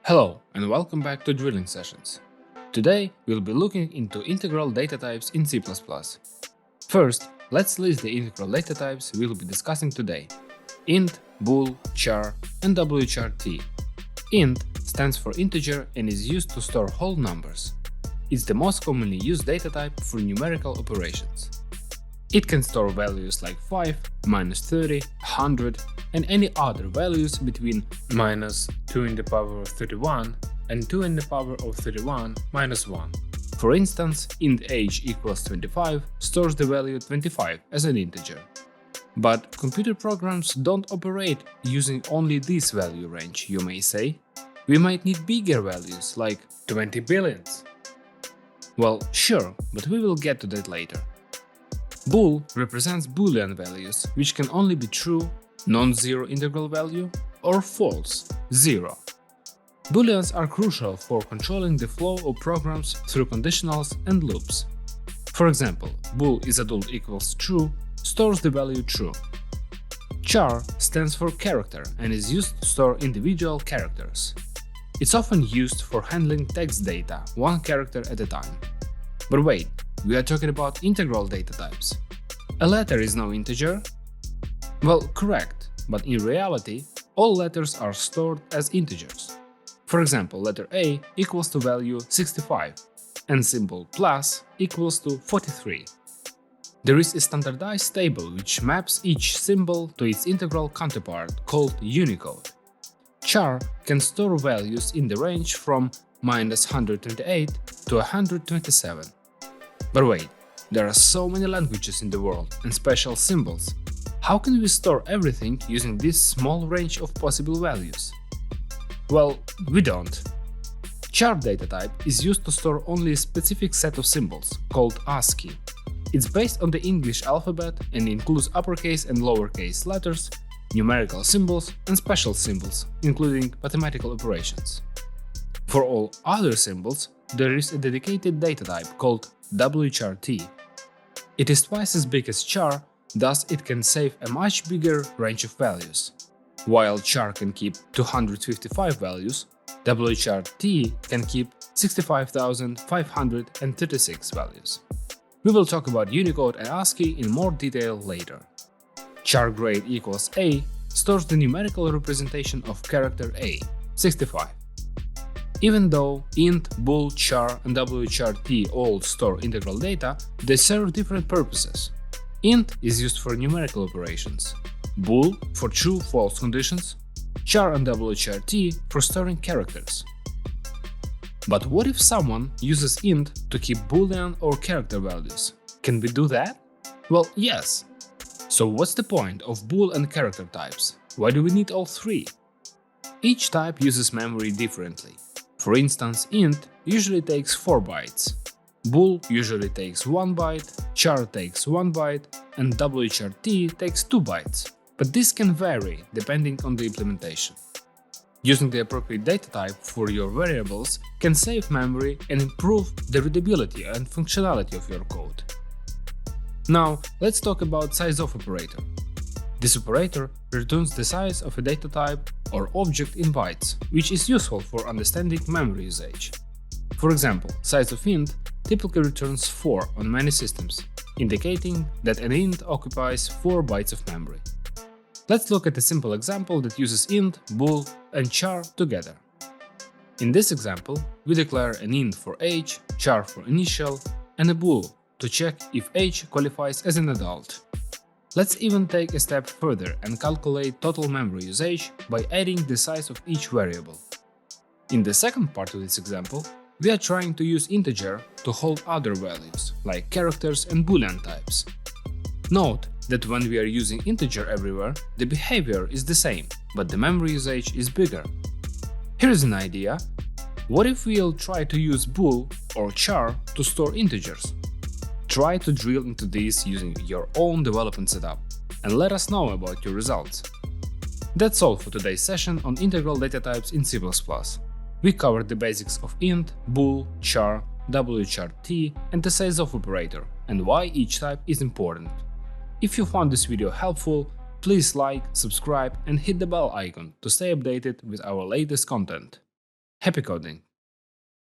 Hello and welcome back to Drilling Sessions. Today we'll be looking into integral data types in C++. First, let's list the integral data types we'll be discussing today: int, bool, char, and wchrt. Int stands for integer and is used to store whole numbers. It's the most commonly used data type for numerical operations. It can store values like 5, -30, 100, and any other values between -2 in the power of 31 and 2 in the power of 31 minus 1. For instance, int age equals 25 stores the value 25 as an integer. But computer programs don't operate using only this value range, you may say. We might need bigger values, like 20 billions. Well, sure, but we will get to that later. Bool represents Boolean values, which can only be true, non-zero integral value, or false, zero. Booleans are crucial for controlling the flow of programs through conditionals and loops. For example, bool is adult equals true stores the value true. Char stands for character and is used to store individual characters. It's often used for handling text data, one character at a time. But wait, we are talking about integral data types. A letter is no integer? Well, correct, but in reality, all letters are stored as integers. For example, letter A equals to value 65, and symbol plus equals to 43. There is a standardized table which maps each symbol to its integral counterpart called Unicode. Char can store values in the range from -128 to 127. But wait, there are so many languages in the world and special symbols. How can we store everything using this small range of possible values? Well, we don't. Char data type is used to store only a specific set of symbols, called ASCII. It's based on the English alphabet and includes uppercase and lowercase letters, numerical symbols, and special symbols, including mathematical operations. For all other symbols, there is a dedicated data type called wchrt. It is twice as big as char, thus it can save a much bigger range of values. While char can keep 255 values, wchrt can keep 65,536 values. We will talk about Unicode and ASCII in more detail later. Char grade equals A stores the numerical representation of character A, 65. Even though int, bool, char, and wchrt all store integral data, they serve different purposes. Int is used for numerical operations, bool for true-false conditions, char and wchrt for storing characters. But what if someone uses int to keep boolean or character values? Can we do that? Well, yes. So what's the point of bool and character types? Why do we need all three? Each type uses memory differently. For instance, int usually takes 4 bytes, bool usually takes 1 byte, char takes 1 byte, and wchrt takes 2 bytes. But this can vary depending on the implementation. Using the appropriate data type for your variables can save memory and improve the readability and functionality of your code. Now, let's talk about sizeof operator. This operator returns the size of a data type or object in bytes, which is useful for understanding memory usage. For example, sizeof int typically returns 4 on many systems, indicating that an int occupies 4 bytes of memory. Let's look at a simple example that uses int, bool, and char together. In this example, we declare an int for age, char for initial, and a bool to check if age qualifies as an adult. Let's even take a step further and calculate total memory usage by adding the size of each variable. In the second part of this example, we are trying to use integer to hold other values, like characters and boolean types. Note that when we are using integer everywhere, the behavior is the same, but the memory usage is bigger. Here's an idea. What if we'll try to use bool or char to store integers? Try to drill into this using your own development setup and let us know about your results. That's all for today's session on integral data types in C++. We covered the basics of int, bool, char, wchrt, and the sizeof operator, and why each type is important. If you found this video helpful, please like, subscribe, and hit the bell icon to stay updated with our latest content. Happy coding!